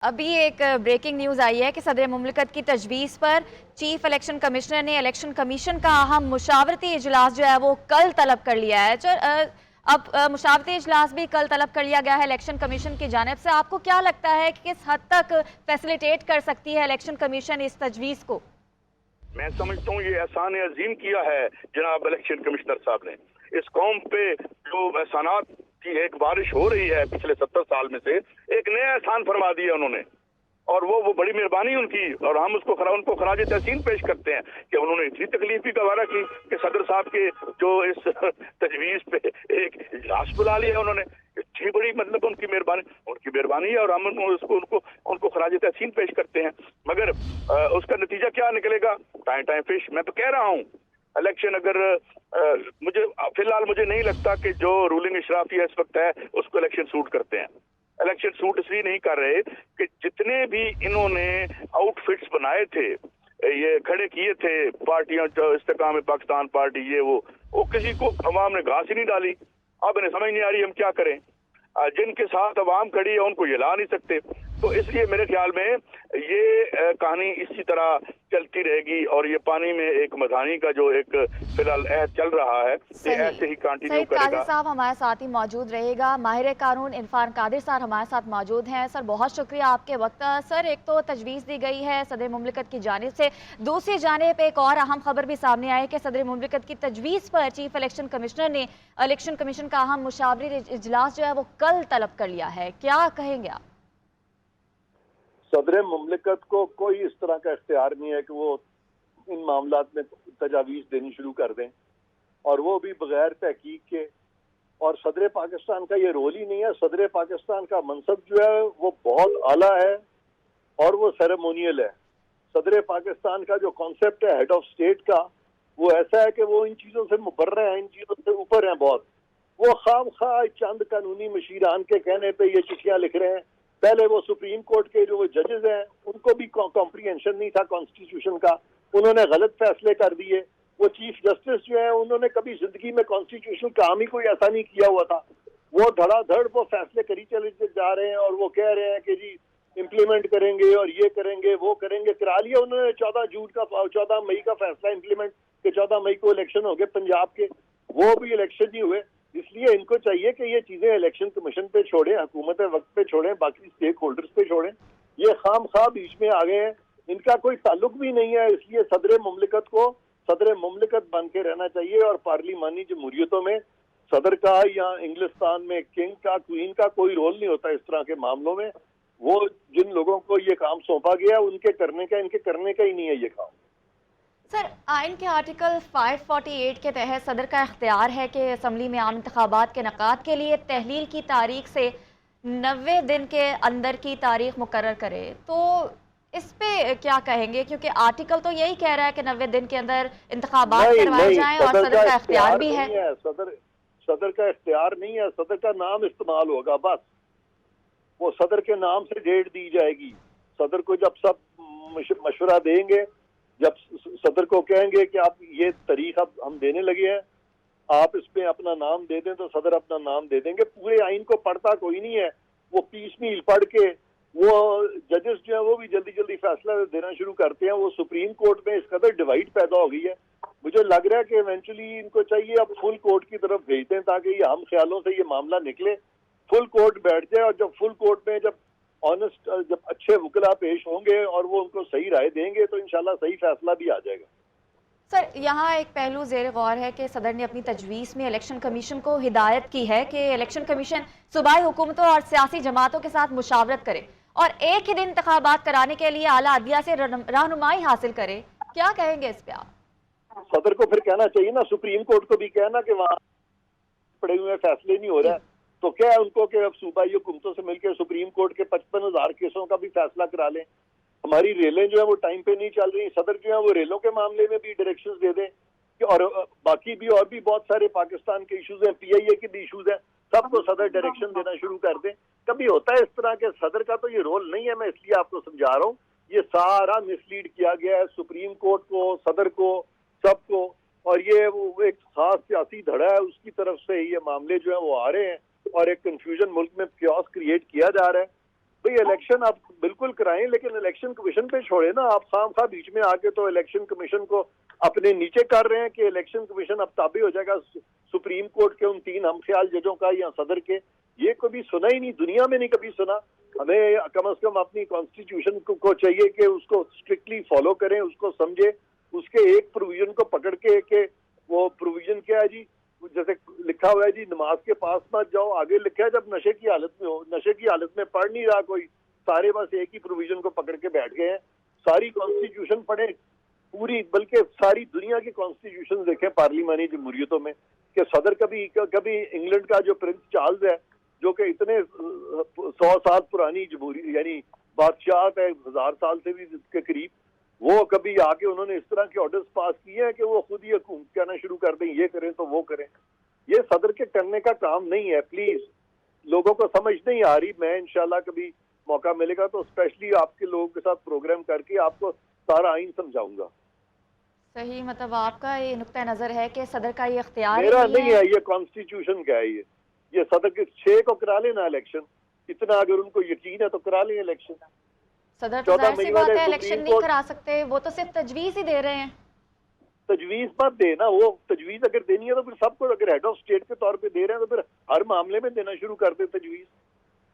अभी एक breaking news आई है कि सदर मुमलिकत की तजवीज़ पर चीफ इलेक्शन कमिश्नर ने इलेक्शन कमीशन का अहम मुशावरती इजलास जो है वो कल तलब कर लिया है। अब मुशावरती इजलास भी कल तलब कर लिया गया है इलेक्शन कमीशन की जानिब से। आपको क्या लगता है कि किस हद तक फैसिलिटेट कर सकती है इलेक्शन कमीशन इस तजवीज़ को? मैं समझता हूँ ये एहसान अजीम किया है जनाब इलेक्शन कमिश्नर साहब ने। इस कौम पे जो एहसानात की एक बारिश हो रही है पिछले 70 साल में से, एक नया एहसान फरमा दिया उन्होंने, और वो बड़ी मेहरबानी उनकी, और हम उनको खराज तहसीन पेश करते हैं कि उन्होंने इतनी तकलीफ भी गवारा की कि सदर साहब के जो इस तजवीज पे एक इजलास बुला लिया उन्होंने। इतनी बड़ी मतलब उनकी मेहरबानी है, और हम उनको खराज तहसीन पेश करते हैं। मगर उसका नतीजा क्या निकलेगा? Time time fish. मैं तो कह रहा हूँ इलेक्शन अगर मुझे फिलहाल मुझे नहीं लगता कि जो रूलिंग इशराफिया इस वक्त है उसको इलेक्शन सूट करते हैं। इलेक्शन सूट इसलिए नहीं कर रहे कि जितने भी इन्होंने आउटफिट्स बनाए थे, ये खड़े किए थे पार्टियां, जो इस्तेकाम पाकिस्तान पार्टी, ये वो किसी को अवाम ने घास ही नहीं डाली। अब इन्हें समझ नहीं आ रही हम क्या करें। जिनके साथ अवाम खड़ी है उनको ये ला नहीं सकते। तो इसलिए मेरे ख्याल में ये कहानी इसी तरह चलती रहेगी, और ये पानी में एक मधानी का जो एक फिलहाल चल रहा है, ये सही। ऐसे ही कंटिन्यू सईद कादिर करेगा। साहब हमारे साथ ही मौजूद रहेगा। माहिर कानून इरफान कादिर साहब हमारे साथ मौजूद हैं। सर, बहुत शुक्रिया आपके वक्त का। सर, एक तो तजवीज़ दी गई है सदर मुमलिकत की जानिब से, दूसरी जानिब एक और अहम खबर भी सामने आई है कि सदर मुमलिकत की तजवीज़ पर चीफ इलेक्शन कमिश्नर ने इलेक्शन कमीशन का अहम मुशावरी इजलास जो है वो कल तलब कर लिया है। क्या कहेंगे आप? सदर मुमलिकत को कोई इस तरह का इख्तियार नहीं है कि वो इन मामलात में तजावीज़ देनी शुरू कर दें, और वो भी बगैर तहकीक के। और सदर पाकिस्तान का ये रोल ही नहीं है। सदर पाकिस्तान का मनसब जो है वो बहुत आला है और वो सेरेमोनियल है। सदर पाकिस्तान का जो कॉन्सेप्ट है हेड ऑफ स्टेट का, वो ऐसा है कि वो इन चीज़ों से मुबर्रा है, इन चीज़ों से ऊपर हैं बहुत। वो खाम खा चंद कानूनी मशीरान के कहने पे ये चिट्ठियां लिख रहे हैं। पहले वो सुप्रीम कोर्ट के जो जजेस हैं उनको भी कॉम्प्रिहेंशन नहीं था कॉन्स्टिट्यूशन का, उन्होंने गलत फैसले कर दिए। वो चीफ जस्टिस जो है उन्होंने कभी जिंदगी में कॉन्स्टिट्यूशन काम ही कोई ऐसा नहीं किया हुआ था। वो धड़ाधड़ वो फैसले करी चले जा रहे हैं, और वो कह रहे हैं कि जी इम्प्लीमेंट करेंगे और ये करेंगे वो करेंगे। करा लिया उन्होंने 14 मई का फैसला इम्प्लीमेंट, कि 14 मई को इलेक्शन हो गए पंजाब के, वो भी इलेक्शन नहीं हुए। इसलिए इनको चाहिए कि ये चीजें इलेक्शन कमीशन पे छोड़ें, हुकूमत वक्त पे छोड़ें, बाकी स्टेक होल्डर्स पे छोड़ें। ये खाम खा बीच में आ गए हैं, इनका कोई ताल्लुक भी नहीं है। इसलिए सदर मुमलिकत को सदर मुमलिकत बन के रहना चाहिए, और पार्लिमानी जमहूरियतों में सदर का या इंग्लिस्तान में किंग का, क्वीन का कोई रोल नहीं होता इस तरह के मामलों में। वो जिन लोगों को ये काम सौंपा गया उनके करने का, इनके करने का ही नहीं है ये काम। सर, आइन के आर्टिकल 548 के तहत सदर का इख्तियार है कि असम्बली में आम इंतखाबात के इनेकाद के लिए तहलील की तारीख से 90 दिन के अंदर की तारीख मुकर्रर करे। तो इस पे क्या कहेंगे? क्योंकि आर्टिकल तो यही कह रहा है कि 90 दिन के अंदर इंतखाबात नहीं करवाए नहीं, जाएं, और सदर का इख्तियार भी है। नहीं है। सदर का इख्तियार नहीं है, सदर का नाम इस्तेमाल होगा बस। वो सदर के नाम से डेट दी जाएगी। सदर को जब सब मशवरा देंगे, जब सदर को कहेंगे कि आप ये तारीख अब हम देने लगे हैं, आप इसमें अपना नाम दे दें, तो सदर अपना नाम दे देंगे। पूरे आइन को पढ़ता कोई नहीं है, वो पीसमील पढ़ के वो जजेस जो है वो भी जल्दी जल्दी फैसला देना शुरू करते हैं। वो सुप्रीम कोर्ट में इस कदर डिवाइड पैदा हो गई है, मुझे लग रहा है कि इवेंचुअली इनको चाहिए अब फुल कोर्ट की तरफ भेज दें, ताकि ये हम ख्यालों से ये मामला निकले, फुल कोर्ट बैठ जाए, और जब फुल कोर्ट में जब ऑनेस्ट, जब अच्छे वकला पेश होंगे और वो उनको सही राय देंगे, तो इंशाल्लाह सही फैसला भी आ जाएगा। सर, यहाँ एक पहलू ज़ेर गौर है कि सदर ने अपनी तजवीज़ में इलेक्शन कमीशन को हिदायत की है कि इलेक्शन कमीशन सूबाई हुकूमतों और सियासी जमातों के साथ मुशावरत करे और एक ही दिन इंतखाबात कराने के लिए आला अदलिया से रहनुमाई हासिल करे। क्या कहेंगे इस पे आप? सदर को फिर कहना चाहिए ना, सुप्रीम कोर्ट को भी कहना कि वहाँ पड़े हुए फैसले नहीं हो रहा है, तो क्या है उनको कि अब सूबाई हुकूमतों से मिलकर सुप्रीम कोर्ट के 55,000 केसों का भी फैसला करा लें। हमारी रेलें जो है वो टाइम पे नहीं चल रही, सदर जो है वो रेलों के मामले में भी डायरेक्शंस दे दें, और बाकी भी और भी बहुत सारे पाकिस्तान के इश्यूज हैं, पीआईए के भी इश्यूज हैं, सबको सदर डायरेक्शन देना शुरू कर दें। कभी होता है इस तरह के, सदर का तो ये रोल नहीं है, मैं इसलिए आपको समझा रहा हूँ। ये सारा मिसलीड किया गया है सुप्रीम कोर्ट को, सदर को, सबको, और ये वो एक खास सियासी धड़ा है उसकी तरफ से ये मामले जो है वो आ रहे हैं, और एक कंफ्यूजन मुल्क में क्योस क्रिएट किया जा रहा है। भाई इलेक्शन आप बिल्कुल कराएं, लेकिन इलेक्शन कमीशन पे छोड़े ना। आप खामखा बीच में आके तो इलेक्शन कमीशन को अपने नीचे कर रहे हैं कि इलेक्शन कमीशन अब ताबे हो जाएगा सुप्रीम कोर्ट के उन 3 हमख्याल जजों का या सदर के। ये कभी सुना ही नहीं, दुनिया में नहीं कभी सुना। हमें कम से कम अपनी कॉन्स्टिट्यूशन को चाहिए कि उसको स्ट्रिक्टली फॉलो करें, उसको समझे, उसके एक प्रोविजन को पकड़ के वो प्रोविजन क्या है जी, जैसे लिखा हुआ है जी नमाज के पास मत जाओ, आगे लिखा है जब नशे की हालत में हो। नशे की हालत में पढ़ नहीं रहा कोई, सारे बस एक ही प्रोविजन को पकड़ के बैठ गए हैं। सारी कॉन्स्टिट्यूशन पढ़े पूरी, बल्कि सारी दुनिया की कॉन्स्टिट्यूशन देखें पार्लिमानी जमहूरियतों में कि सदर कभी इंग्लैंड का जो प्रिंस चार्ल्स है, जो कि इतने 100 साल पुरानी जमहूरी यानी बादशाहत है, 1000 साल से भी के करीब, वो कभी आके उन्होंने इस तरह के ऑर्डर्स पास किए हैं कि वो खुद ही हुकूमत कहना शुरू कर दें, ये करें तो वो करें। ये सदर के करने का काम नहीं है। प्लीज, लोगों को समझ नहीं आ रही। मैं इंशाल्लाह कभी मौका मिलेगा तो स्पेशली आपके लोगों के साथ प्रोग्राम करके आपको सारा आइन समझाऊंगा। सही, मतलब आपका ये नुक्ता नजर है कि सदर का ये इख्तियार मेरा ही नहीं है, ये कॉन्स्टिट्यूशन का है। ये सदर के 6 को करा लेना इलेक्शन, इतना अगर उनको यकीन है तो करा लें इलेक्शन। सदर तो 14 जाहिर सी मई बात वाले है इलेक्शन सुप्रीम नहीं कोर्ट करा सकते, वो तो सिर्फ तजवीज ही दे रहे हैं। तजवीज मत देना, वो तजवीज अगर देनी है तो फिर सबको, अगर हेड ऑफ स्टेट के तौर पे दे रहे हैं तो फिर हर मामले में देना शुरू कर दे तजवीज।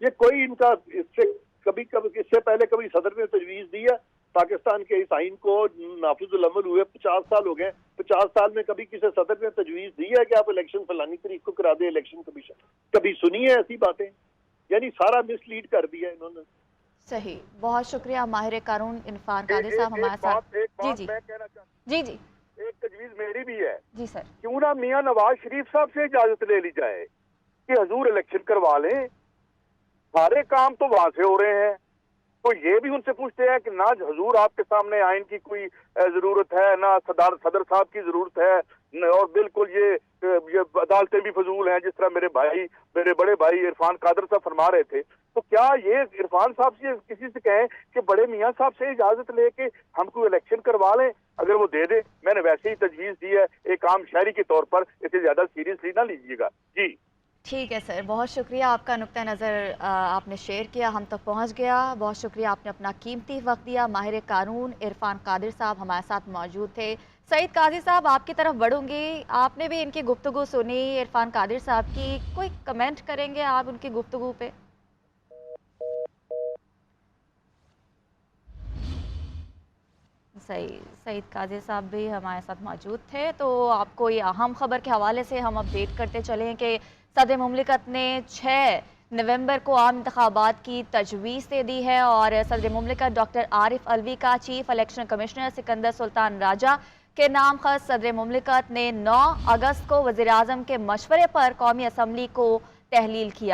ये कोई इनका इससे पहले कभी सदर ने तजवीज दी है? पाकिस्तान के इस आइन को नाफिजुल अमल हुए 50 साल हो गए। 50 साल में कभी किसी सदर ने तजवीज दी है कि आप इलेक्शन फलानी तारीख को करा दे इलेक्शन कमीशन? कभी सुनी है ऐसी बातें? यानी सारा मिसलीड कर दिया इन्होंने। सही, बहुत शुक्रिया माहिर कानून इरफान कादिर साहब हमारे साथ। जी जी मैं कहना चाहता जी जी हूं, एक तजवीज मेरी भी है। जी सर। क्यों ना मियां नवाज शरीफ साहब से इजाजत ले ली जाए कि हजूर इलेक्शन करवा लें, सारे काम तो वहां से हो रहे हैं। तो ये भी उनसे पूछते हैं कि ना हजूर आपके सामने आइन की कोई जरूरत है, ना सदर साहब की जरूरत है, और बिल्कुल ये अदालतें भी फजूल हैं, जिस तरह मेरे बड़े भाई इरफान कादर साहब फरमा रहे थे। तो क्या ये इरफान साहब से किसी से कहें कि बड़े मियां साहब से इजाजत लेके हम कोई इलेक्शन करवा लें? अगर वो दे दे, मैंने वैसे ही तजवीज दी है एक आम शहरी के तौर पर, इसे ज्यादा सीरियसली ना लीजिएगा। जी ठीक है सर, बहुत शुक्रिया, आपका नुक्ता नज़र आपने शेयर किया, हम तक पहुंच गया। बहुत शुक्रिया, आपने अपना कीमती वक्त दिया। माहिर कानून इरफान कादिर साहब हमारे साथ मौजूद थे। सईद काजी साहब, आपकी तरफ बढ़ूंगी। आपने भी इनकी गुफ्तगू सुनी इरफान कादिर साहब की, कोई कमेंट करेंगे आप उनकी गुफ्तगू पे? सही, सईद काजी साहब भी हमारे साथ मौजूद थे। तो आपको ये अहम खबर के हवाले से हम अपडेट करते चलें कि सदर मुमलिकत ने 6 नवंबर को आम इंतखाबात की तजवीज़ दे दी है और सदर मुमलिकत डॉक्टर आरिफ अलवी का chief election commissioner Sikandar Sultan Raja के नाम खत सदर मुमलिकत ने 9 अगस्त को वज़ीर आज़म के मशवरे पर कौमी असम्बली को तहलील किया।